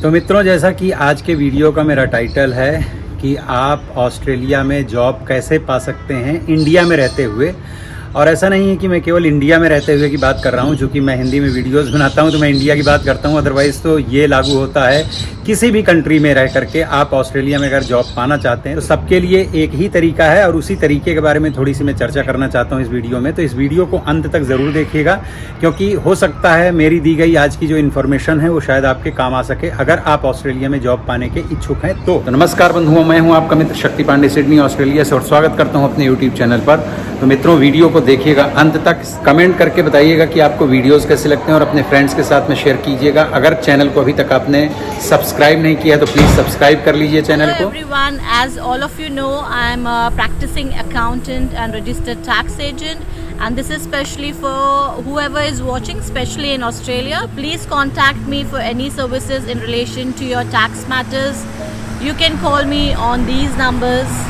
तो मित्रों, जैसा कि आज के वीडियो का मेरा टाइटल है कि आप ऑस्ट्रेलिया में जॉब कैसे पा सकते हैं इंडिया में रहते हुए। और ऐसा नहीं है कि मैं केवल इंडिया में रहते हुए की बात कर रहा हूं, चूँकि मैं हिंदी में वीडियोस बनाता हूं तो मैं इंडिया की बात करता हूं। अदरवाइज़ तो ये लागू होता है किसी भी कंट्री में रह करके आप ऑस्ट्रेलिया में अगर जॉब पाना चाहते हैं तो सबके लिए एक ही तरीका है, और उसी तरीके के बारे में थोड़ी सी मैं चर्चा करना चाहता हूँ इस वीडियो में। तो इस वीडियो को अंत तक ज़रूर देखिएगा, क्योंकि हो सकता है मेरी दी गई आज की जो इन्फॉर्मेशन है वो शायद आपके काम आ सके अगर आप ऑस्ट्रेलिया में जॉब पाने के इच्छुक हैं। तो नमस्कार बंधुओं, मैं हूँ आपका मित्र शक्ति पांडे, सिडनी ऑस्ट्रेलिया से, और स्वागत करता हूँ अपने यूट्यूब चैनल पर। तो मित्रों, वीडियो को देखिएगा अंत तक, कमेंट करके बताइएगा कि आपको वीडियोस कैसे लगते हैं और अपने फ्रेंड्स के साथ में शेयर कीजिएगा। अगर चैनल को अभी तक आपने सब्सक्राइब नहीं किया है तो प्लीज़ सब्सक्राइब कर लीजिए चैनल को। Everyone, as all of you know, I am a practicing accountant and registered tax agent, and this is especially for whoever is watching, especially in Australia. Please contact me for any services in relation to your tax matters. You can call me on these numbers.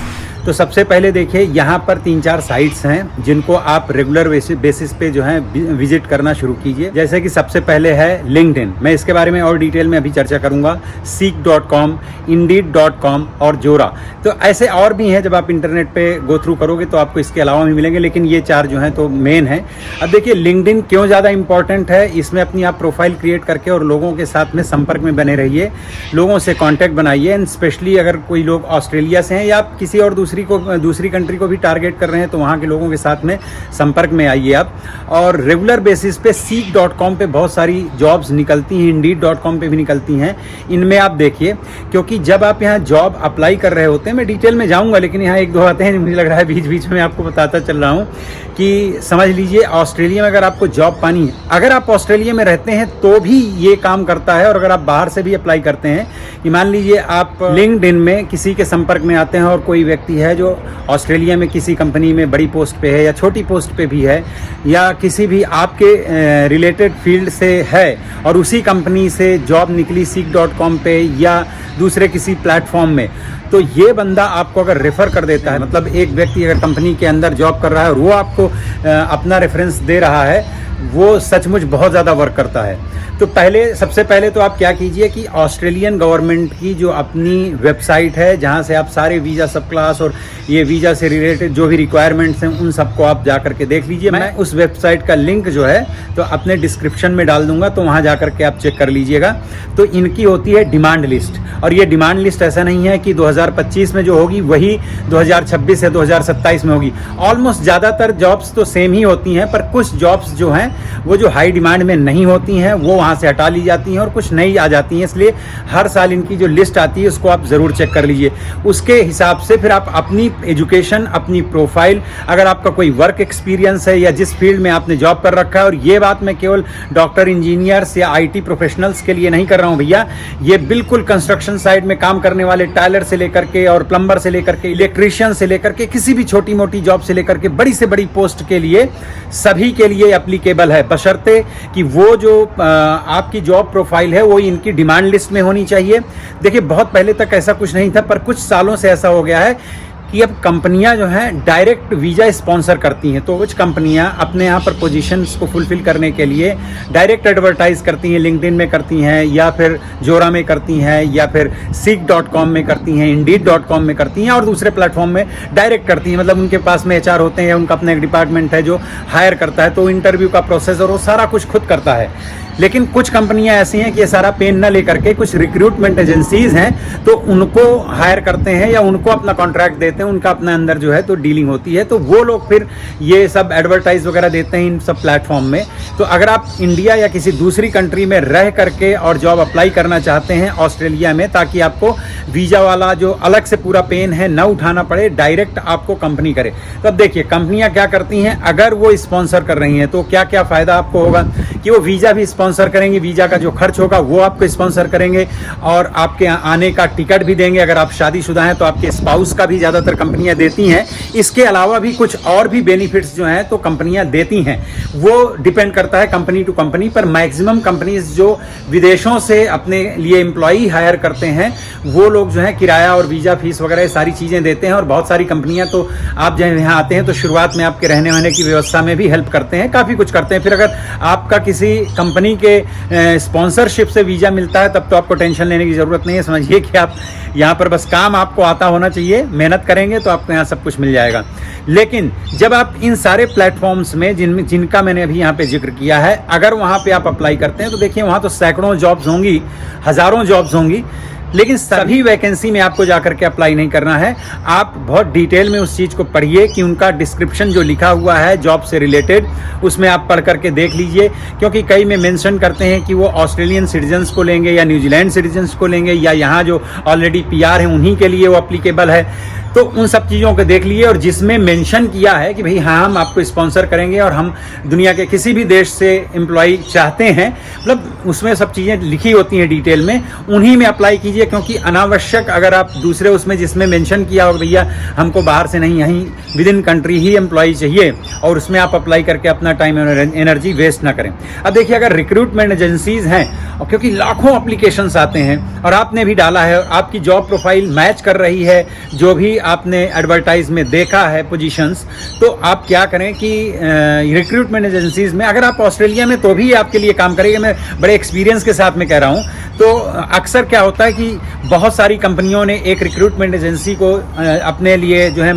तो सबसे पहले देखिए, यहाँ पर 3-4 sites हैं जिनको आप regular basis पे जो है विजिट करना शुरू कीजिए। जैसे कि सबसे पहले है लिंक्डइन, मैं इसके बारे में और डिटेल में अभी चर्चा करूँगा। seek.com, indeed.com और जोरा। तो ऐसे और भी हैं, जब आप इंटरनेट पे गो थ्रू करोगे तो आपको इसके अलावा भी मिलेंगे, लेकिन ये 4 जो हैं तो मेन है। अब देखिए, लिंक्डइन क्यों ज़्यादा इंपॉर्टेंट है। इसमें अपनी आप प्रोफाइल क्रिएट करके और लोगों के साथ में संपर्क में बने रहिए, लोगों से कॉन्टैक्ट बनाइए। एंड स्पेशली अगर कोई लोग ऑस्ट्रेलिया से हैं या आप किसी और दूसरी कंट्री को भी टारगेट कर रहे हैं तो वहाँ के लोगों के साथ में संपर्क में आइए आप। और रेगुलर बेसिस पे seek.com पे बहुत सारी जॉब्स निकलती हैं, indeed.com पे भी निकलती हैं। इनमें आप देखिए, क्योंकि जब आप यहाँ जॉब अप्लाई कर रहे होते हैं, मैं डिटेल में जाऊँगा, लेकिन यहाँ 1-2 बातें हैं मुझे लग रहा है बीच बीच में आपको बताता चल रहा हूँ कि समझ लीजिए। ऑस्ट्रेलिया में अगर आपको जॉब पानी है, अगर आप ऑस्ट्रेलिया में रहते हैं तो भी ये काम करता है, और अगर आप बाहर से भी अप्लाई करते हैं कि मान लीजिए आप लिंक्डइन में किसी के संपर्क में आते हैं और कोई व्यक्ति है जो ऑस्ट्रेलिया में किसी कंपनी में बड़ी पोस्ट पे है या छोटी पोस्ट पे भी है, या किसी भी आपके रिलेटेड फील्ड से है और उसी कंपनी से जॉब निकली seek.com पे या दूसरे किसी प्लेटफॉर्म में, तो ये बंदा आपको अगर रेफ़र कर देता है, मतलब एक व्यक्ति अगर कंपनी के अंदर जॉब कर रहा है और वो आपको अपना रेफरेंस दे रहा है, वो सचमुच बहुत ज़्यादा वर्क करता है। तो सबसे पहले तो आप क्या कीजिए कि ऑस्ट्रेलियन गवर्नमेंट की जो अपनी वेबसाइट है, जहां से आप सारे वीज़ा सब क्लास और ये वीज़ा से रिलेटेड जो भी रिक्वायरमेंट्स हैं उन सबको आप जा करके देख लीजिए। मैं उस वेबसाइट का लिंक जो है तो अपने डिस्क्रिप्शन में डाल दूंगा, तो वहाँ जा करके आप चेक कर लीजिएगा। तो इनकी होती है डिमांड लिस्ट, और ये डिमांड लिस्ट ऐसा नहीं है कि 2025 में जो होगी वही 2026 या 2027 में होगी। ऑलमोस्ट ज़्यादातर जॉब्स तो सेम ही होती हैं, पर कुछ जॉब्स जो हैं वो जो हाई डिमांड में नहीं होती हैं वो वहाँ से हटा ली जाती हैं और कुछ नई आ जाती हैं। इसलिए हर साल इनकी जो लिस्ट आती है उसको आप ज़रूर चेक कर लीजिए। उसके हिसाब से फिर आप अपनी एजुकेशन, अपनी प्रोफाइल, अगर आपका कोई वर्क एक्सपीरियंस है या जिस फील्ड में आपने जॉब कर रखा है, और ये बात मैं केवल डॉक्टर, इंजीनियर्स या IT प्रोफेशनल्स के लिए नहीं कर रहा हूँ भैया, ये बिल्कुल कंस्ट्रक्शन साइड में काम करने वाले टाइलर से लेकर के और प्लम्बर से लेकर के इलेक्ट्रीशियन से लेकर के किसी भी छोटी मोटी जॉब से लेकर के बड़ी से बड़ी पोस्ट के लिए सभी के लिए एप्लीकेबल है, बशर्ते कि वो जो आपकी जॉब प्रोफाइल है वो इनकी डिमांड लिस्ट में होनी चाहिए। देखिए, बहुत पहले तक ऐसा कुछ नहीं था, पर कुछ सालों से ऐसा हो गया है कि अब कंपनियां जो हैं डायरेक्ट वीज़ा स्पॉन्सर करती हैं। तो कुछ कंपनियां अपने यहाँ पर पोजीशंस को फुलफिल करने के लिए डायरेक्ट एडवर्टाइज करती हैं, लिंक्डइन में करती हैं, या फिर जोरा में करती हैं, या फिर seek.com में करती हैं, indeed.com में करती हैं, और दूसरे प्लेटफॉर्म में डायरेक्ट करती हैं। मतलब उनके पास में HR होते हैं या उनका अपना एक डिपार्टमेंट है जो हायर करता है, तो इंटरव्यू का प्रोसेस और वो सारा कुछ खुद करता है। लेकिन कुछ कंपनियां ऐसी हैं कि ये सारा पेन न लेकर के, कुछ रिक्रूटमेंट एजेंसीज हैं तो उनको हायर करते हैं या उनको अपना कॉन्ट्रैक्ट देते हैं, उनका अपना अंदर जो है तो डीलिंग होती है, तो वो लोग फिर ये सब एडवर्टाइज वगैरह देते हैं इन सब प्लेटफॉर्म में। तो अगर आप इंडिया या किसी दूसरी कंट्री में रह करके और जॉब अप्लाई करना चाहते हैं ऑस्ट्रेलिया में, ताकि आपको वीज़ा वाला जो अलग से पूरा पेन है न उठाना पड़े, डायरेक्ट आपको कंपनी करे, तो अब देखिए कंपनियां क्या करती हैं। अगर वो स्पॉन्सर कर रही हैं तो क्या क्या फ़ायदा आपको होगा कि वो वीज़ा भी स्पॉन्सर करेंगे, वीज़ा का जो खर्च होगा वो आपको स्पॉन्सर करेंगे, और आपके आने का टिकट भी देंगे। अगर आप शादीशुदा हैं तो आपके स्पाउस का भी ज़्यादातर कंपनियां देती हैं। इसके अलावा भी कुछ और भी बेनिफिट्स जो हैं तो कंपनियां देती हैं, वो डिपेंड करता है कंपनी टू कंपनी पर। मैक्सिमम कंपनीज जो विदेशों से अपने लिए एम्प्लॉई हायर करते हैं वो लोग जो है किराया और वीज़ा फीस वगैरह सारी चीज़ें देते हैं, और बहुत सारी कंपनियां तो आप जब यहाँ आते हैं तो शुरुआत में आपके रहने वहने की व्यवस्था में भी हेल्प करते हैं, काफ़ी कुछ करते हैं। फिर अगर आपका किसी कंपनी के स्पॉन्सरशिप से वीज़ा मिलता है तब तो आपको टेंशन लेने की ज़रूरत नहीं है। समझिए कि आप यहाँ पर बस काम आपको आता होना चाहिए, मेहनत करेंगे तो आपको यहाँ सब कुछ मिल जाएगा। लेकिन जब आप इन सारे प्लेटफॉर्म्स में जिनका मैंने अभी यहाँ पे जिक्र किया है, अगर वहाँ पे आप अप्लाई करते हैं तो देखिए वहाँ तो सैकड़ों जॉब्स होंगी, हज़ारों जॉब्स होंगी, लेकिन सभी वैकेंसी में आपको जाकर के अप्लाई नहीं करना है। आप बहुत डिटेल में उस चीज़ को पढ़िए कि उनका डिस्क्रिप्शन जो लिखा हुआ है जॉब से रिलेटेड, उसमें आप पढ़ करके देख लीजिए, क्योंकि कई में मेंशन करते हैं कि वो ऑस्ट्रेलियन सिटीजन्स को लेंगे या न्यूजीलैंड सिटीजन्स को लेंगे, या यहाँ जो ऑलरेडी पीआर हैं उन्हीं के लिए वो अप्लीकेबल है। तो उन सब चीज़ों को देख लिए, और जिसमें मेंशन किया है कि भाई हाँ हम आपको स्पॉन्सर करेंगे और हम दुनिया के किसी भी देश से एम्प्लॉय चाहते हैं, मतलब उसमें सब चीज़ें लिखी होती हैं डिटेल में, उन्हीं में अप्लाई कीजिए। क्योंकि अनावश्यक अगर आप दूसरे उसमें जिसमें मेंशन किया हो भैया हमको बाहर से नहीं, यहीं विद इन कंट्री ही एम्प्लॉय चाहिए, और उसमें आप अप्लाई करके अपना टाइम एनर्जी वेस्ट ना करें। अब देखिए अगर रिक्रूटमेंट एजेंसीज हैं, और क्योंकि लाखों अप्लीकेशंस आते हैं और आपने भी डाला है और आपकी जॉब प्रोफाइल मैच कर रही है जो भी आपने एडवर्टाइज में देखा है पोजीशंस, तो आप क्या करें कि रिक्रूटमेंट एजेंसीज में, अगर आप ऑस्ट्रेलिया में तो भी आपके लिए काम करेंगे, मैं बड़े एक्सपीरियंस के साथ में कह रहा हूँ, तो अक्सर क्या होता है कि बहुत सारी कंपनियों ने एक रिक्रूटमेंट एजेंसी को अपने लिए जो है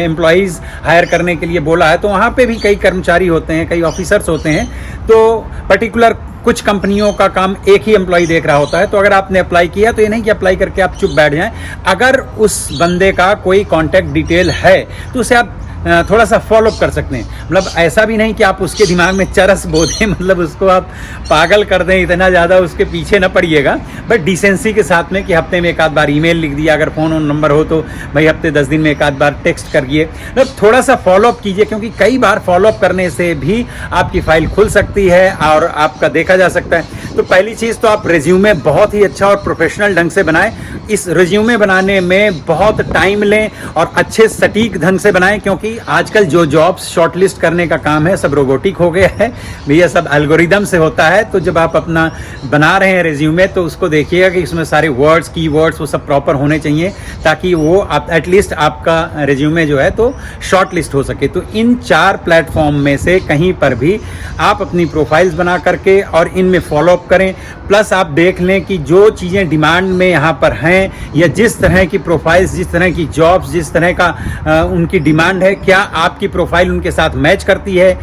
एम्प्लॉयज़ हायर करने के लिए बोला है, तो वहाँ पे भी कई कर्मचारी होते हैं, कई ऑफिसर्स होते हैं, तो पर्टिकुलर कुछ कंपनियों का काम एक ही एम्प्लॉय देख रहा होता है। तो अगर आपने अप्लाई किया तो ये नहीं कि अप्लाई करके आप चुप बैठ जाएं, अगर उस बंदे का कोई कॉन्टैक्ट डिटेल है तो उसे आप थोड़ा सा फॉलोअप कर सकते हैं। मतलब ऐसा भी नहीं कि आप उसके दिमाग में चरस बो दें, मतलब उसको आप पागल कर दें, इतना ज़्यादा उसके पीछे न पड़िएगा, बट डिसेंसी के साथ में कि हफ्ते में एक आध बार ईमेल लिख दिया, अगर फ़ोन नंबर हो तो भाई हफ्ते 10 दिन में एक आध बार टेक्स्ट करिए, मतलब थोड़ा सा फॉलोअप कीजिए, क्योंकि कई बार फॉलोअप करने से भी आपकी फ़ाइल खुल सकती है और आपका देखा जा सकता है। तो पहली चीज़ तो आप रेज्यूमे बहुत ही अच्छा और प्रोफेशनल ढंग से बनाएं। इस रेज्यूमे बनाने में बहुत टाइम लें और अच्छे सटीक ढंग से बनाएं, क्योंकि आजकल जो जॉब्स शॉर्टलिस्ट करने का काम है सब रोबोटिक हो गया है भैया, सब एल्गोरिदम से होता है। तो जब आप अपना बना रहे हैं रेज्यूमे तो उसको देखिएगा कि इसमें सारे वर्ड्स, कीवर्ड्स वो सब प्रॉपर होने चाहिए, ताकि वो आप एटलीस्ट आपका रेज्यूमे जो है तो शॉर्टलिस्ट हो सके। तो इन 4 प्लेटफॉर्म में से कहीं पर भी आप अपनी प्रोफाइल्स बना करके और इनमें फॉलोअप करें, प्लस आप देख लें कि जो चीज़ें डिमांड में यहाँ पर हैं या जिस तरह की प्रोफाइल्स, जिस तरह की जॉब्स, जिस तरह का उनकी डिमांड है, क्या आपकी प्रोफाइल उनके साथ मैच करती है।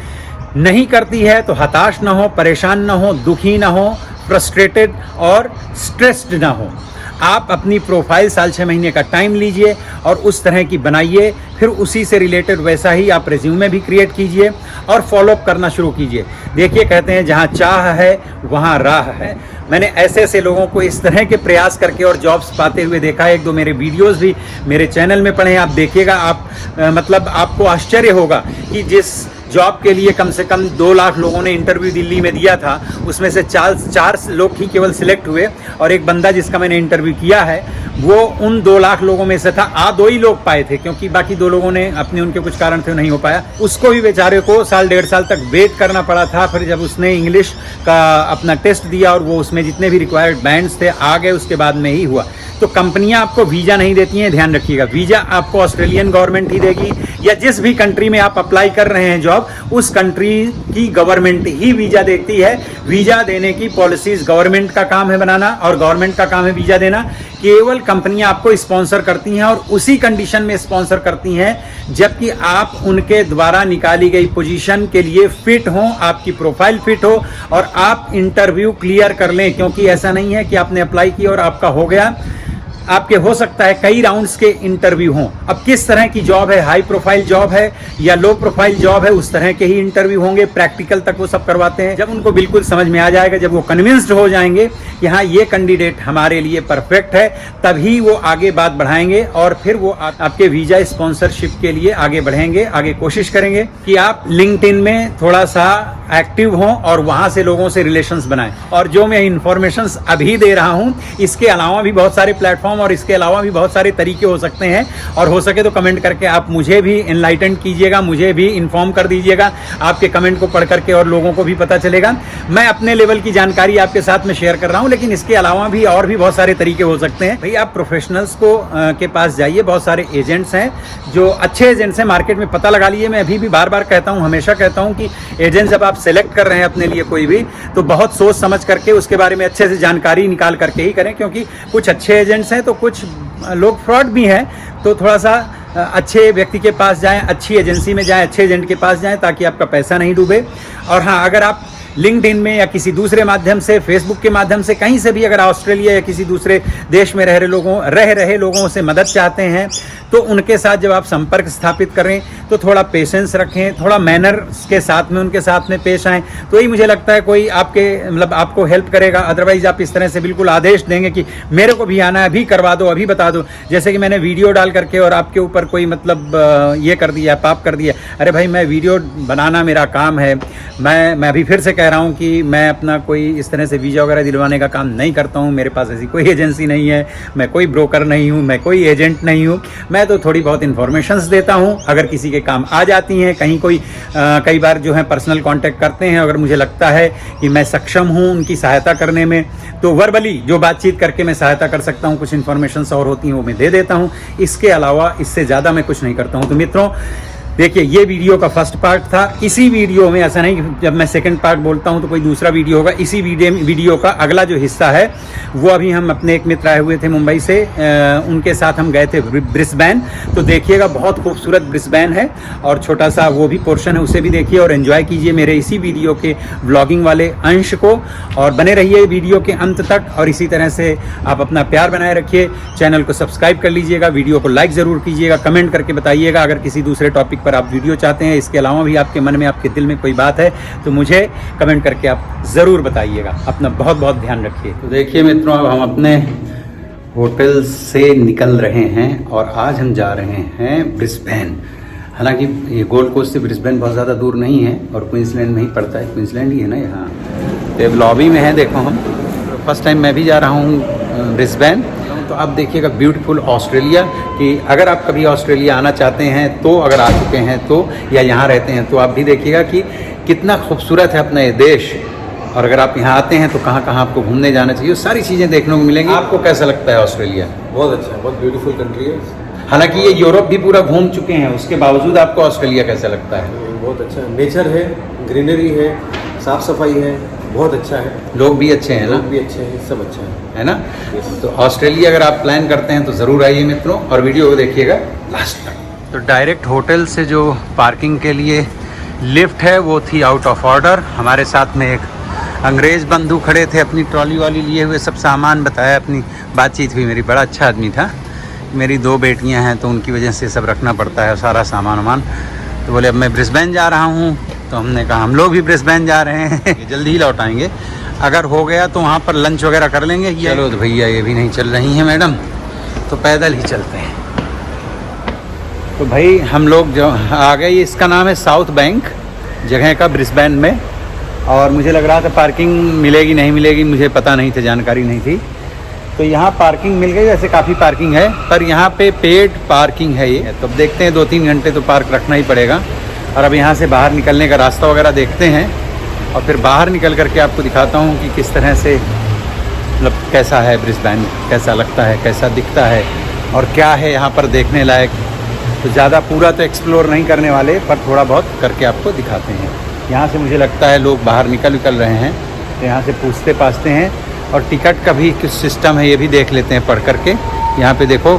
नहीं करती है तो हताश ना हो, परेशान ना हो, दुखी ना हो, फ्रस्ट्रेटेड और स्ट्रेस्ड ना हो। आप अपनी प्रोफाइल साल 6 महीने का टाइम लीजिए और उस तरह की बनाइए, फिर उसी से रिलेटेड वैसा ही आप रेज्यूमे भी क्रिएट कीजिए और फॉलोअप करना शुरू कीजिए। देखिए कहते हैं जहाँ चाह है वहाँ राह है। मैंने ऐसे ऐसे लोगों को इस तरह के प्रयास करके और जॉब्स पाते हुए देखा है। 1-2 मेरे वीडियोस भी मेरे चैनल में पड़े हैं, आप देखिएगा। आप मतलब आपको आश्चर्य होगा कि जिस जॉब के लिए कम से कम 2 लाख लोगों ने इंटरव्यू दिल्ली में दिया था, उसमें से 4 लोग ही केवल सिलेक्ट हुए, और एक बंदा जिसका मैंने इंटरव्यू किया है वो उन 2 लाख लोगों में से था। 2 ही लोग पाए थे, क्योंकि बाकी 2 लोगों ने अपने उनके कुछ कारण थे नहीं हो पाया। उसको भी बेचारे को साल 1.5 साल तक वेट करना पड़ा था। फिर जब उसने इंग्लिश का अपना टेस्ट दिया और वो उसमें जितने भी रिक्वायर्ड बैंड्स थे आ गए, उसके बाद में ही हुआ। तो कंपनियां आपको वीज़ा नहीं देती हैं, ध्यान रखिएगा। वीज़ा आपको ऑस्ट्रेलियन गवर्नमेंट ही देगी, या जिस भी कंट्री में आप अप्लाई कर रहे हैं जॉब, उस कंट्री की गवर्नमेंट ही वीज़ा देती है। वीज़ा देने की पॉलिसीज़ गवर्नमेंट का काम है बनाना, और गवर्नमेंट का काम है वीज़ा देना। केवल कंपनियां आपको स्पॉन्सर करती हैं, और उसी कंडीशन में स्पॉन्सर करती हैं जबकि आप उनके द्वारा निकाली गई पोजीशन के लिए फिट हों, आपकी प्रोफाइल फिट हो और आप इंटरव्यू क्लियर कर लें। क्योंकि ऐसा नहीं है कि आपने अप्लाई किया और आपका हो गया, आपके हो सकता है कई राउंड्स के इंटरव्यू हों। अब किस तरह की जॉब है, हाई प्रोफाइल जॉब है या लो प्रोफाइल जॉब है, उस तरह के ही इंटरव्यू होंगे। प्रैक्टिकल तक वो सब करवाते हैं। जब उनको बिल्कुल समझ में आ जाएगा, जब वो कन्विंस्ड हो जाएंगे कि हाँ ये कैंडिडेट हमारे लिए परफेक्ट है, तभी वो आगे बात बढ़ाएंगे और फिर वो आपके वीजा स्पॉन्सरशिप के लिए आगे बढ़ेंगे। आगे कोशिश करेंगे कि आप लिंक्डइन में थोड़ा सा एक्टिव हों और वहाँ से लोगों से रिलेशंस बनाएं। और जो मैं इंफॉर्मेशंस अभी दे रहा हूँ, इसके अलावा भी बहुत सारे प्लेटफॉर्म प्लेटफॉर्म और इसके अलावा भी बहुत सारे तरीके हो सकते हैं, और हो सके तो कमेंट करके आप मुझे भी एनलाइटन कीजिएगा, मुझे भी इन्फॉर्म कर दीजिएगा। आपके कमेंट को पढ़ करके और लोगों को भी पता चलेगा। मैं अपने लेवल की जानकारी आपके साथ में शेयर कर रहा हूं, लेकिन इसके अलावा भी और भी बहुत सारे तरीके हो सकते हैं। भाई आप प्रोफेशनल्स को के पास जाइए, बहुत सारे एजेंट्स हैं जो अच्छे एजेंट्स हैं, मार्केट में पता लगा लीजिए। मैं अभी भी बार बार कहता हूं, हमेशा कहता हूं कि एजेंट जब आप सेलेक्ट कर रहे हैं अपने लिए कोई भी, तो बहुत सोच समझ करके उसके बारे में अच्छे से जानकारी निकाल करके ही करें, क्योंकि कुछ अच्छे एजेंट्स हैं तो कुछ लोग फ्रॉड भी हैं। तो थोड़ा सा अच्छे व्यक्ति के पास जाएं, अच्छी एजेंसी में जाएं, अच्छे एजेंट के पास जाएं, ताकि आपका पैसा नहीं डूबे। और हाँ, अगर आप लिंक्डइन में या किसी दूसरे माध्यम से, फेसबुक के माध्यम से, कहीं से भी अगर ऑस्ट्रेलिया या किसी दूसरे देश में रह रहे लोगों से मदद चाहते हैं, तो उनके साथ जब आप संपर्क स्थापित करें तो थोड़ा पेशेंस रखें, थोड़ा मैनर्स के साथ में उनके साथ में पेश आएँ, तो ही मुझे लगता है कोई आपको हेल्प करेगा। अदरवाइज आप इस तरह से बिल्कुल आदेश देंगे कि मेरे को भी आना है, अभी करवा दो, अभी बता दो। जैसे कि मैंने वीडियो डाल करके और आपके ऊपर कोई ये कर दिया, पाप कर दिया। अरे भाई, मैं वीडियो बनाना मेरा काम है। मैं अभी फिर से कह रहा हूँ कि मैं अपना कोई इस तरह से वीज़ा वगैरह दिलवाने का काम नहीं करता हूँ। मेरे पास ऐसी कोई एजेंसी नहीं है, मैं कोई ब्रोकर नहीं हूँ, मैं कोई एजेंट नहीं हूँ। मैं तो थोड़ी बहुत इन्फॉर्मेशंस देता हूँ, अगर किसी के काम आ जाती हैं। कई बार जो है पर्सनल कांटेक्ट करते हैं, अगर मुझे लगता है कि मैं सक्षम हूँ उनकी सहायता करने में, तो वर्बली जो बातचीत करके मैं सहायता कर सकता हूँ, कुछ इन्फॉर्मेशंस और होती हैं वो मैं दे देता हूँ। इसके अलावा इससे ज़्यादा मैं कुछ नहीं करता हूँ। तो मित्रों, देखिए, ये वीडियो का फर्स्ट पार्ट था। इसी वीडियो में, ऐसा नहीं कि जब मैं सेकंड पार्ट बोलता हूं तो कोई दूसरा वीडियो होगा, इसी वीडियो का अगला जो हिस्सा है वो अभी हम अपने एक मित्र आए हुए थे मुंबई से, उनके साथ हम गए थे ब्रिस्बेन। तो देखिएगा, बहुत खूबसूरत ब्रिस्बेन है, और छोटा सा वो भी पोर्शन है, उसे भी देखिए और एंजॉय कीजिए मेरे इसी वीडियो के व्लॉगिंग वाले अंश को, और बने रहिए वीडियो के अंत तक। और इसी तरह से आप अपना प्यार बनाए रखिए, चैनल को सब्सक्राइब कर लीजिएगा, वीडियो को लाइक ज़रूर कीजिएगा, कमेंट करके बताइएगा अगर किसी दूसरे टॉपिक पर आप वीडियो चाहते हैं। इसके अलावा भी आपके मन में, आपके दिल में कोई बात है तो मुझे कमेंट करके आप ज़रूर बताइएगा। अपना बहुत बहुत ध्यान रखिए। तो देखिए मित्रों, अब हम अपने होटल से निकल रहे हैं और आज हम जा रहे हैं ब्रिस्बेन। हालांकि ये गोल्ड कोस्ट से ब्रिस्बेन बहुत ज़्यादा दूर नहीं है और क्वींसलैंड में ही पड़ता है, क्वींसलैंड ही है ना यहाँ। तो लॉबी में है, देखो हम फर्स्ट टाइम मैं भी जा रहा हूँ ब्रिस्बेन। तो अब देखिएगा ब्यूटीफुल ऑस्ट्रेलिया, कि अगर आप कभी ऑस्ट्रेलिया आना चाहते हैं तो, अगर आ चुके हैं तो, या यहाँ रहते हैं तो आप भी देखिएगा कि कितना खूबसूरत है अपना ये देश। और अगर आप यहाँ आते हैं तो कहाँ कहाँ आपको घूमने जाना चाहिए, सारी चीज़ें देखने को मिलेंगी। आपको कैसा लगता है ऑस्ट्रेलिया? बहुत अच्छा है, बहुत ब्यूटीफुल कंट्री है। हालांकि ये यूरोप भी पूरा घूम चुके हैं, उसके बावजूद आपको ऑस्ट्रेलिया कैसा लगता है? बहुत अच्छा नेचर है, ग्रीनरी है, साफ सफाई है, बहुत अच्छा है। लोग भी अच्छे हैं ना? लोग भी अच्छे हैं, सब अच्छा है ना? तो ऑस्ट्रेलिया अगर आप प्लान करते हैं तो ज़रूर आइए मित्रों, और वीडियो को देखिएगा लास्ट तक। तो डायरेक्ट होटल से जो पार्किंग के लिए लिफ्ट है वो थी आउट ऑफ ऑर्डर। हमारे साथ में एक अंग्रेज़ बंधु खड़े थे, अपनी ट्रॉली वाली लिए हुए, सब सामान बताया, अपनी बातचीत हुई मेरी। बड़ा अच्छा आदमी था। मेरी 2 बेटियां हैं तो उनकी वजह से सब रखना पड़ता है, सारा सामान वामान। तो बोले अब मैं ब्रिस्बेन जा रहा हूँ, तो हमने कहा हम लोग भी ब्रिस्बेन जा रहे हैं। जल्दी ही लौट आएंगे, अगर हो गया तो वहाँ पर लंच वगैरह कर लेंगे। चलो तो भैया, ये भी नहीं चल रही हैं मैडम, तो पैदल ही चलते हैं। तो भाई हम लोग जो आ गए, इसका नाम है साउथ बैंक जगह का, ब्रिस्बेन में। और मुझे लग रहा था पार्किंग मिलेगी नहीं मिलेगी, मुझे पता नहीं था, जानकारी नहीं थी। तो यहाँ पार्किंग मिल गई, वैसे काफ़ी पार्किंग है, पर यहाँ पे पेड पार्किंग है ये। तो अब देखते हैं, 2-3 घंटे तो पार्क रखना ही पड़ेगा। और अब यहाँ से बाहर निकलने का रास्ता वगैरह देखते हैं, और फिर बाहर निकल करके आपको दिखाता हूँ कि किस तरह से, मतलब कैसा है ब्रिस्बेन, कैसा लगता है, कैसा दिखता है, और क्या है यहाँ पर देखने लायक। तो ज़्यादा पूरा तो एक्सप्लोर नहीं करने वाले, पर थोड़ा बहुत करके आपको दिखाते हैं। यहाँ से मुझे लगता है लोग बाहर निकल रहे हैं, तो यहाँ से पूछते पाछते हैं। और टिकट का भी कुछ सिस्टम है, ये भी देख लेते हैं पढ़ करके। यहाँ पे देखो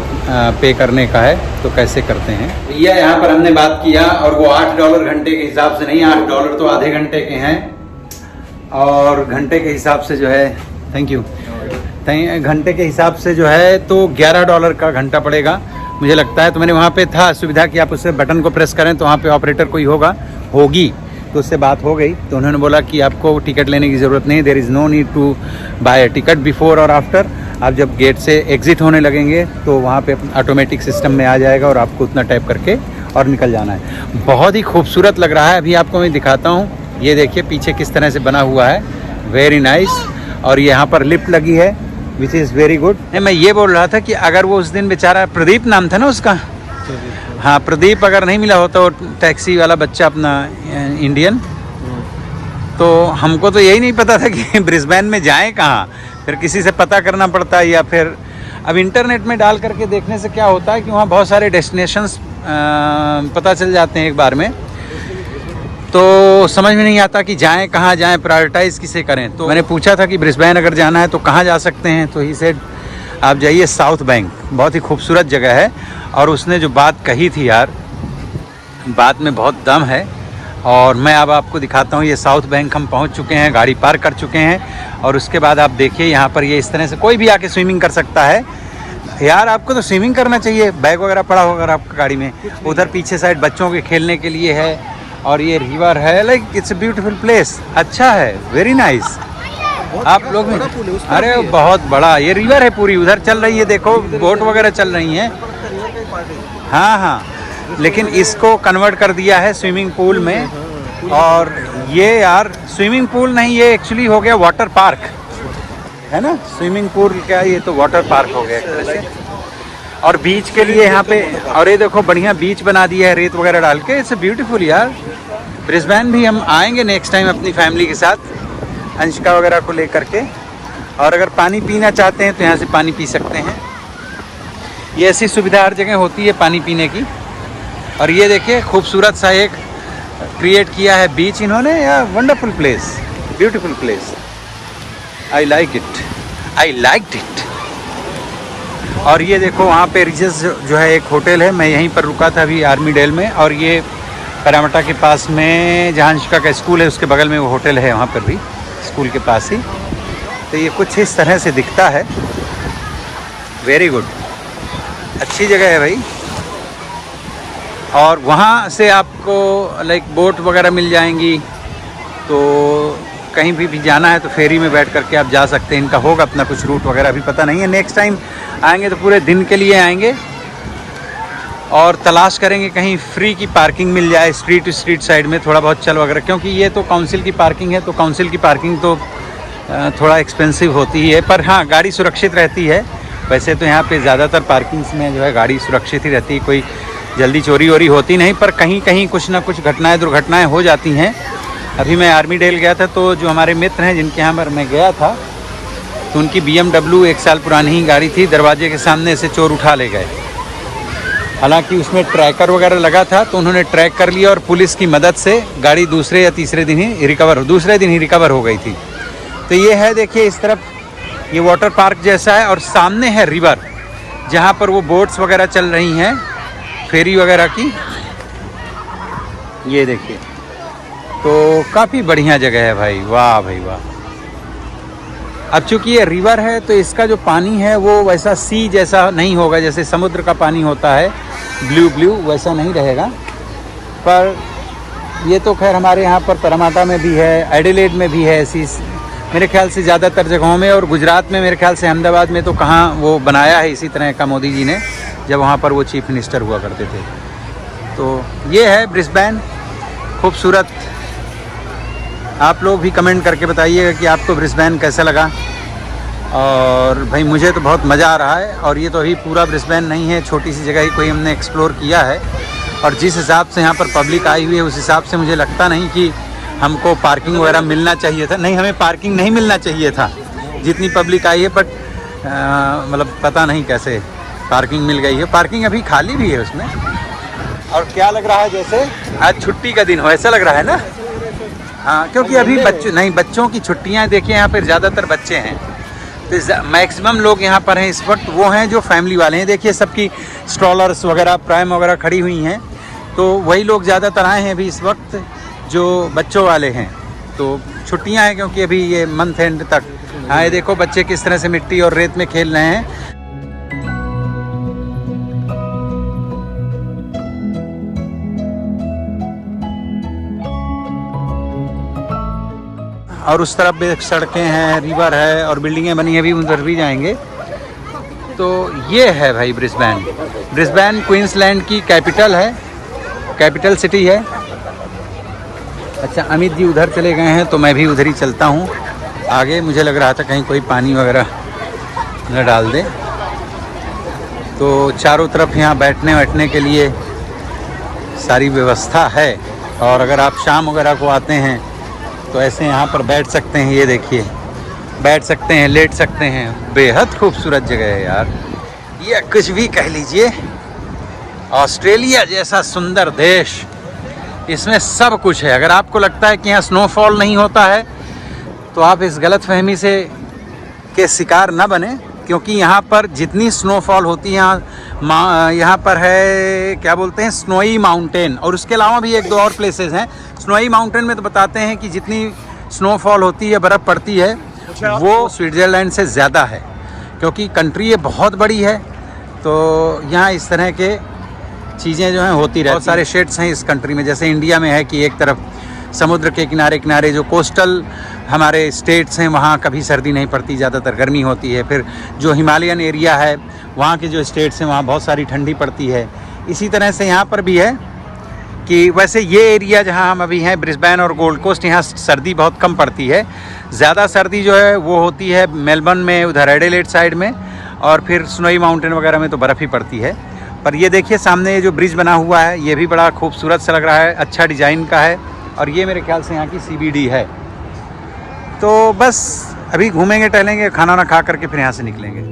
पे करने का है, तो कैसे करते हैं भैया। यहाँ पर हमने बात किया, और वो $8 घंटे के हिसाब से नहीं, $8 तो आधे घंटे के हैं, और घंटे के हिसाब से जो है, थैंक यू, घंटे के हिसाब से जो है तो $11 का घंटा पड़ेगा मुझे लगता है। तो मैंने वहाँ पे था सुविधा कि आप उससे बटन को प्रेस करें तो वहाँ पे ऑपरेटर कोई होगी, तो उससे बात हो गई। तो उन्होंने बोला कि आपको टिकट लेने की ज़रूरत नहीं, there is no need to buy ticket before और आफ्टर। आप जब गेट से एग्ज़िट होने लगेंगे तो वहाँ पे ऑटोमेटिक सिस्टम में आ जाएगा, और आपको उतना टाइप करके और निकल जाना है। बहुत ही खूबसूरत लग रहा है, अभी आपको मैं दिखाता हूँ। ये देखिए पीछे किस तरह से बना हुआ है, वेरी नाइस। और यहाँ पर लिफ्ट लगी है, विच इज़ वेरी गुड। मैं ये बोल रहा था कि अगर वो उस दिन बेचारा प्रदीप नाम था ना उसका, हाँ प्रदीप, अगर नहीं मिला होता वो टैक्सी वाला बच्चा अपना इंडियन, तो हमको तो यही नहीं पता था कि ब्रिस्बेन में जाएं कहाँ, फिर किसी से पता करना पड़ता है या फिर अब इंटरनेट में डाल करके देखने से क्या होता है कि वहाँ बहुत सारे डेस्टिनेशंस पता चल जाते हैं एक बार में, तो समझ में नहीं आता कि जाएं कहाँ जाएं, प्रायोरिटाइज़ किसे करें। तो मैंने पूछा था कि ब्रिस्बेन अगर जाना है तो कहाँ जा सकते हैं, तो ही सेड आप जाइए साउथ बैंक, बहुत ही खूबसूरत जगह है। और उसने जो बात कही थी यार, बात में बहुत दम है। और मैं अब आपको दिखाता हूँ, ये साउथ बैंक हम पहुँच चुके हैं, गाड़ी पार्क कर चुके हैं। और उसके बाद आप देखिए यहाँ पर ये इस तरह से कोई भी आके स्विमिंग कर सकता है। यार आपको तो स्विमिंग करना चाहिए, बैग वगैरह पड़ा होगा आपका गाड़ी में। उधर पीछे साइड बच्चों के खेलने के लिए है, और ये रिवर है, like it's a beautiful place, अच्छा है, वेरी नाइस। आप लोग में, अरे बहुत बड़ा ये रिवर है, पूरी उधर चल रही है, देखो बोट वगैरह चल रही हैं। हाँ हाँ, लेकिन इसको कन्वर्ट कर दिया है स्विमिंग पूल में। और ये यार स्विमिंग पूल नहीं, ये एक्चुअली हो गया वाटर पार्क, है ना। स्विमिंग पूल क्या, ये तो वाटर पार्क हो गया एक तरह से। और बीच के लिए यहाँ पे, और ये देखो बढ़िया बीच बना दिया है रेत वगैरह डाल के, इट्स ब्यूटीफुल यार। ब्रिस्बेन भी हम आएंगे नेक्स्ट टाइम अपनी फैमिली के साथ, अंशिका वगैरह को लेकर के। और अगर पानी पीना चाहते हैं तो यहाँ से पानी पी सकते हैं, ये ऐसी सुविधा हर जगह होती है पानी पीने की। और ये देखिए खूबसूरत सा एक क्रिएट किया है बीच इन्होंने, या wonderful place, beautiful place, I like it, I liked it. और ये देखो वहाँ पे रिजेस जो है एक होटल है, मैं यहीं पर रुका था अभी आर्मी डेल में। और ये पैरामटा के पास में जहाँ अंशिका का स्कूल है उसके बगल में वो होटल है, वहाँ पर भी स्कूल के पास ही। तो ये कुछ इस तरह से दिखता है, वेरी गुड, अच्छी जगह है भाई। और वहाँ से आपको लाइक बोट वगैरह मिल जाएंगी, तो कहीं भी जाना है तो फेरी में बैठ करके आप जा सकते हैं। इनका होगा अपना कुछ रूट वगैरह, अभी पता नहीं है। नेक्स्ट टाइम आएंगे तो पूरे दिन के लिए आएंगे और तलाश करेंगे कहीं फ्री की पार्किंग मिल जाए स्ट्रीट टू स्ट्रीट साइड में, थोड़ा बहुत चल वगैरह, क्योंकि ये तो काउंसिल की पार्किंग है, तो काउंसिल की पार्किंग तो थोड़ा एक्सपेंसिव होती ही है, पर हाँ गाड़ी सुरक्षित रहती है। वैसे तो यहाँ पे ज़्यादातर पार्किंग्स में जो है गाड़ी सुरक्षित ही रहती है, कोई जल्दी चोरी वोरी होती नहीं, पर कहीं कहीं कुछ ना कुछ घटनाएं दुर्घटनाएं हो जाती हैं। अभी मैं आर्मी डेल गया था, तो जो हमारे मित्र हैं जिनके यहाँ पर मैं गया था, तो उनकी BMW 1 साल पुरानी ही गाड़ी थी, दरवाजे के सामने से चोर उठा ले गए। हालांकि उसमें ट्रैकर वगैरह लगा था, तो उन्होंने ट्रैक कर लिया और पुलिस की मदद से गाड़ी दूसरे या तीसरे दिन ही रिकवर हो गई थी। तो ये है, देखिए इस तरफ ये वाटर पार्क जैसा है, और सामने है रिवर जहाँ पर वो बोट्स वगैरह चल रही हैं, फेरी वगैरह की, ये देखिए। तो काफ़ी बढ़िया जगह है भाई, वाह भाई वाह। अब चूँकि ये रिवर है तो इसका जो पानी है वो वैसा सी जैसा नहीं होगा, जैसे समुद्र का पानी होता है ब्लू वैसा नहीं रहेगा। पर ये तो खैर हमारे यहाँ पर परमाटा में भी है, एडिलेड में भी है ऐसी, मेरे ख्याल से ज़्यादातर जगहों में, और गुजरात में मेरे ख्याल से अहमदाबाद में तो कहाँ वो बनाया है इसी तरह का मोदी जी ने, जब वहाँ पर वो चीफ मिनिस्टर हुआ करते थे। तो ये है ब्रिस्बेन, खूबसूरत। आप लोग भी कमेंट करके बताइएगा कि आपको ब्रिस्बेन कैसा लगा। और भाई मुझे तो बहुत मज़ा आ रहा है। और ये तो अभी पूरा ब्रिस्बेन नहीं है, छोटी सी जगह ही कोई हमने एक्सप्लोर किया है। और जिस हिसाब से यहाँ पर पब्लिक आई हुई है उस हिसाब से मुझे लगता नहीं कि हमको पार्किंग वगैरह मिलना चाहिए था। नहीं, हमें पार्किंग नहीं मिलना चाहिए था जितनी पब्लिक आई है, बट मतलब पता नहीं कैसे पार्किंग मिल गई है। पार्किंग अभी खाली भी है उसमें। और क्या लग रहा है जैसे आज छुट्टी का दिन हो, ऐसा लग रहा है ना। हाँ, क्योंकि अभी बच्चों की छुट्टियाँ देखिए, यहाँ पर ज़्यादातर बच्चे हैं, तो मैक्सिमम लोग यहाँ पर हैं इस वक्त वो हैं जो फैमिली वाले हैं। देखिए सबकी स्ट्रॉलर्स वगैरह, प्राइम वगैरह खड़ी हुई हैं, तो वही लोग ज़्यादातर आए हैं अभी इस वक्त जो बच्चों वाले हैं। तो छुट्टियाँ हैं क्योंकि अभी ये मंथ एंड तक। हाँ, ये देखो बच्चे किस तरह से मिट्टी और रेत में खेल रहे हैं। और उस तरफ भी सड़कें हैं, रिवर है और बिल्डिंगें बनी हैं, अभी उधर भी जाएंगे। तो ये है भाई ब्रिस्बेन। ब्रिस्बेन क्वींसलैंड की कैपिटल है, कैपिटल सिटी है। अच्छा, अमित जी उधर चले गए हैं तो मैं भी उधर ही चलता हूँ आगे। मुझे लग रहा था कहीं कोई पानी वगैरह न डाल दें। तो चारों तरफ यहाँ बैठने के लिए सारी व्यवस्था है। और अगर आप शाम वगैरह को आते हैं तो ऐसे यहाँ पर बैठ सकते हैं। ये देखिए, बैठ सकते हैं, लेट सकते हैं। बेहद खूबसूरत जगह है यार, ये कुछ भी कह लीजिए। ऑस्ट्रेलिया जैसा सुंदर देश, इसमें सब कुछ है। अगर आपको लगता है कि यहाँ स्नोफॉल नहीं होता है तो आप इस गलतफहमी से के शिकार न बने, क्योंकि यहाँ पर जितनी स्नोफॉल होती है यहाँ पर है क्या बोलते हैं, स्नोई माउंटेन। और उसके अलावा भी एक दो और प्लेसेस हैं। स्नोई माउंटेन में तो बताते हैं कि जितनी स्नोफॉल होती है, बर्फ़ पड़ती है, वो स्विट्ज़रलैंड से ज़्यादा है, क्योंकि कंट्री ये बहुत बड़ी है। तो यहाँ इस तरह के चीज़ें जो हैं होती रहती हैं। बहुत सारे शेड्स हैं इस कंट्री में, जैसे इंडिया में है कि एक तरफ समुद्र के किनारे जो कोस्टल हमारे स्टेट्स हैं वहाँ कभी सर्दी नहीं पड़ती, ज़्यादातर गर्मी होती है। फिर जो हिमालयन एरिया है वहाँ के जो स्टेट्स हैं वहाँ बहुत सारी ठंडी पड़ती है। इसी तरह से यहाँ पर भी है कि वैसे ये एरिया जहाँ हम अभी हैं, ब्रिस्बेन और गोल्ड कोस्ट, यहाँ सर्दी बहुत कम पड़ती है। ज़्यादा सर्दी जो है वो होती है मेलबर्न में, उधर एडिलेड साइड में, और फिर स्नोई माउंटेन वगैरह में तो बर्फ़ ही पड़ती है। पर ये देखिए सामने ये जो ब्रिज बना हुआ है ये भी बड़ा खूबसूरत सा लग रहा है, अच्छा डिज़ाइन का है। और ये मेरे ख्याल से यहाँ की CBD है। तो बस अभी घूमेंगे, टहलेंगे, खाना ना खा करके फिर यहाँ से निकलेंगे।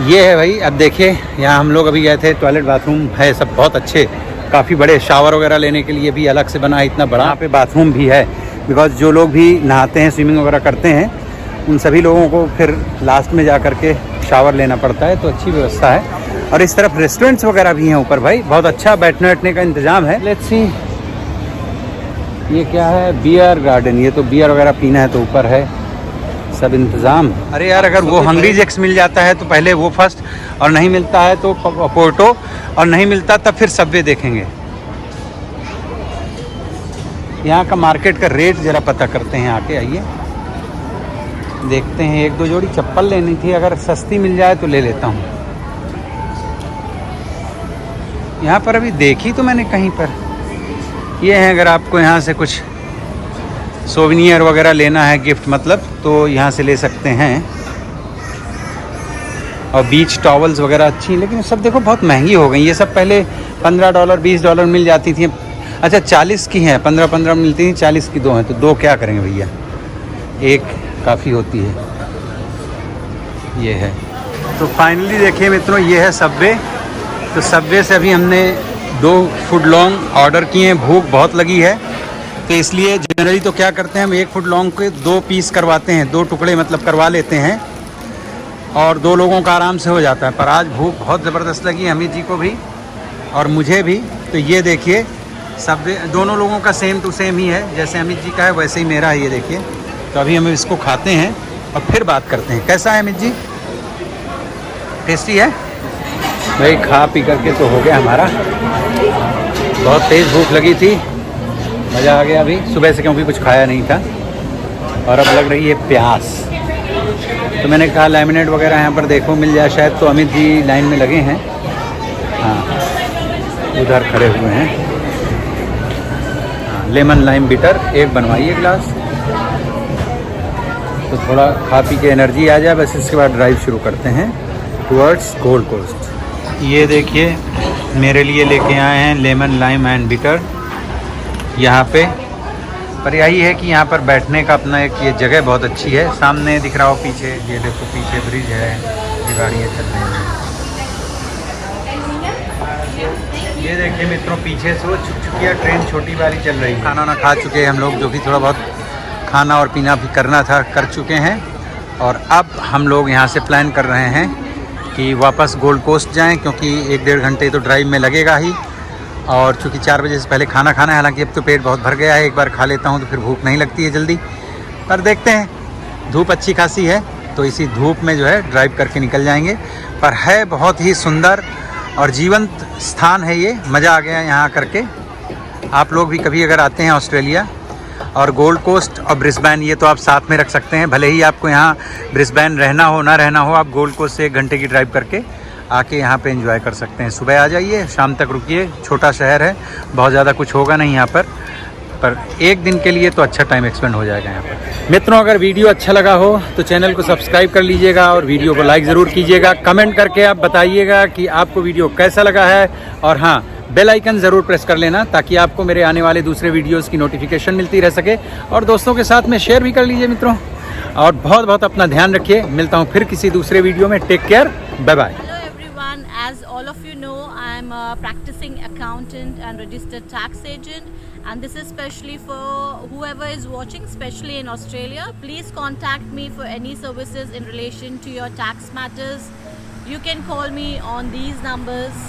ये है भाई, अब देखिए यहाँ हम लोग अभी गए थे, टॉयलेट बाथरूम है सब बहुत अच्छे, काफ़ी बड़े। शावर वगैरह लेने के लिए भी अलग से बना है, इतना बड़ा यहाँ पे बाथरूम भी है। बिकॉज जो लोग भी नहाते हैं, स्विमिंग वगैरह करते हैं, उन सभी लोगों को फिर लास्ट में जा कर के शावर लेना पड़ता है। तो अच्छी व्यवस्था है। और इस तरफ रेस्टोरेंट्स वगैरह भी हैं ऊपर भाई, बहुत अच्छा बैठने का इंतज़ाम है। लेट्स सी, ये क्या है, बियर गार्डन। ये तो बियर वगैरह पीना है तो ऊपर है सब इंतज़ाम। अरे यार, अगर वो हंग्री जैक्स मिल जाता है तो पहले वो फर्स्ट, और नहीं मिलता है तो पोर्टो, और नहीं मिलता तब फिर सबवे देखेंगे। यहाँ का मार्केट का रेट ज़रा पता करते हैं, आके आइए देखते हैं। एक दो जोड़ी चप्पल लेनी थी, अगर सस्ती मिल जाए तो ले लेता हूँ। यहाँ पर अभी देखी तो मैंने कहीं पर, ये है अगर आपको यहाँ से कुछ सोविनियर वगैरह लेना है, गिफ्ट मतलब, तो यहाँ से ले सकते हैं। और बीच टॉवल्स वगैरह अच्छी, लेकिन सब देखो बहुत महंगी हो गई। ये सब पहले $15 $20 मिल जाती थी। अच्छा 40 की हैं, 15 मिलती थी, 40 की दो हैं। तो दो क्या करेंगे भैया, एक काफ़ी होती है। ये है। तो फाइनली देखिए मित्रों, ये है सबवे। तो सबवे से अभी हमने 2 फुट लॉन्ग ऑर्डर किए हैं। भूख बहुत लगी है, तो इसलिए जनरली तो क्या करते हैं हम 1 फुट लॉन्ग के 2 पीस करवाते हैं, 2 टुकड़े मतलब करवा लेते हैं, और 2 लोगों का आराम से हो जाता है। पर आज भूख बहुत ज़बरदस्त लगी अमित जी को भी और मुझे भी। तो ये देखिए सबवे दोनों लोगों का सेम टू सेम ही है, जैसे अमित जी का है वैसे ही मेरा है। ये देखिए, तो अभी हम इसको खाते हैं और फिर बात करते हैं। कैसा है अमित जी, टेस्टी है? भाई खा पी करके तो हो गया हमारा, बहुत तेज़ भूख लगी थी, मज़ा आ गया अभी सुबह से, क्योंकि कुछ खाया नहीं था। और अब लग रही है प्यास, तो मैंने कहा लेमनेड वगैरह यहाँ पर देखो मिल जाए शायद। तो अमित जी लाइन में लगे हैं, हाँ उधर खड़े हुए हैं। हाँ, लेमन लाइम बिटर एक बनवाइए गिलास, तो थोड़ा खा पी के एनर्जी आ जाए। बस इसके बाद ड्राइव शुरू करते हैं टुवर्ड्स गोल्ड कोस्ट। ये देखिए मेरे लिए लेके आए हैं लेमन लाइम एंड बिटर यहाँ पे। पर यही है कि यहाँ पर बैठने का अपना एक ये जगह बहुत अच्छी है। सामने दिख रहा हो पीछे, ये देखो पीछे ब्रिज है, ये गाड़ियाँ चल रही हैं। ये देखिए मित्रों पीछे से वो चुकचुकिया ट्रेन छोटी वाली चल रही है। खाना ना खा चुके हैं हम लोग, जो कि थोड़ा बहुत खाना और पीना भी करना था, कर चुके हैं। और अब हम लोग यहाँ से प्लान कर रहे हैं कि वापस गोल्ड कोस्ट जाएं, क्योंकि 1-1.5 घंटे तो ड्राइव में लगेगा ही। और चूँकि 4 बजे से पहले खाना खाना है, हालांकि अब तो पेट बहुत भर गया है, एक बार खा लेता हूँ तो फिर भूख नहीं लगती है जल्दी। पर देखते हैं, धूप अच्छी खासी है तो इसी धूप में जो है ड्राइव करके निकल जाएंगे। पर है बहुत ही सुंदर और जीवंत स्थान है ये, मज़ा आ गया यहाँ करके। आप लोग भी कभी अगर आते हैं ऑस्ट्रेलिया, और गोल्ड कोस्ट और ब्रिस्बेन ये तो आप साथ में रख सकते हैं। भले ही आपको यहाँ ब्रिस्बेन रहना हो ना रहना हो, आप गोल्ड कोस्ट से 1 घंटे की ड्राइव करके आके यहाँ पे एंजॉय कर सकते हैं। सुबह आ जाइए, शाम तक रुकिए, छोटा शहर है, बहुत ज़्यादा कुछ होगा नहीं यहाँ पर। पर एक दिन के लिए तो अच्छा टाइम एक्सपेंड हो जाएगा यहाँ पर। मित्रों, अगर वीडियो अच्छा लगा हो तो चैनल को सब्सक्राइब कर लीजिएगा और वीडियो को लाइक ज़रूर कीजिएगा। कमेंट करके आप बताइएगा कि आपको वीडियो कैसा लगा है, और हाँ, बेल आइकन ज़रूर प्रेस कर लेना ताकि आपको मेरे आने वाले दूसरे वीडियोस की नोटिफिकेशन मिलती रह सके, और दोस्तों के साथ में शेयर भी कर लीजिए मित्रों। और बहुत बहुत अपना ध्यान रखिए। मिलता हूँ फिर किसी दूसरे वीडियो में। Take care, bye bye. Hello everyone, as all of you know, I am a practicing accountant and registered tax agent, and this is specially for whoever is watching, especially in Australia. Please contact me for any services in relation to your tax matters. You can call me on these numbers.